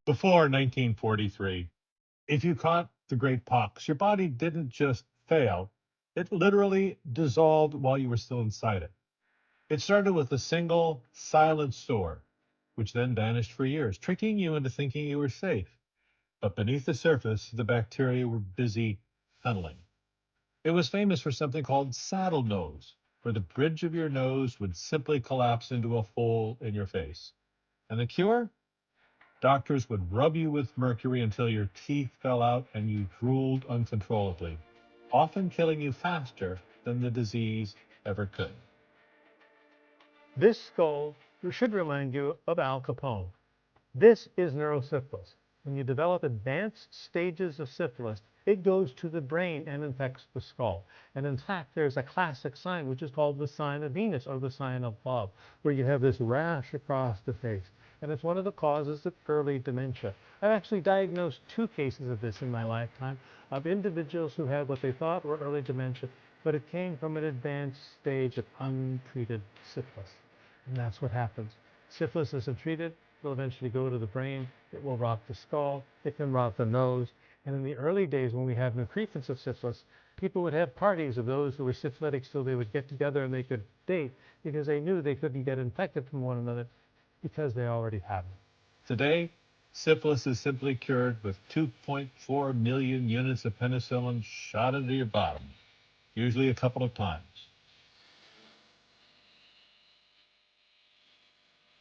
Before 1943, if you caught the Great Pox, your body didn't just fail, it literally dissolved while you were still inside it. It started with a single silent sore, which then vanished for years, tricking you into thinking you were safe. But beneath the surface, the bacteria were busy tunneling. It was famous for something called saddle nose, where the bridge of your nose would simply collapse into a hole in your face. And the cure? Doctors would rub you with mercury until your teeth fell out and you drooled uncontrollably, often killing you faster than the disease ever could. This skull should remind you of Al Capone. This is neurosyphilis. When you develop advanced stages of syphilis, it goes to the brain and infects the skull. And in fact, there's a classic sign, which is called the sign of Venus or the sign of love, where you have this rash across the face. And it's one of the causes of early dementia. I've actually diagnosed 2 cases of this in my lifetime of individuals who had what they thought were early dementia, but it came from an advanced stage of untreated syphilis. And that's what happens. Syphilis isn't treated, will eventually go to the brain. It will rot the skull. It can rot the nose. And in the early days, when we had no treatments of syphilis, people would have parties of those who were syphilitic, so they would get together and they could date because they knew they couldn't get infected from one another because they already had it. Today, syphilis is simply cured with 2.4 million units of penicillin shot into your bottom, usually a couple of times.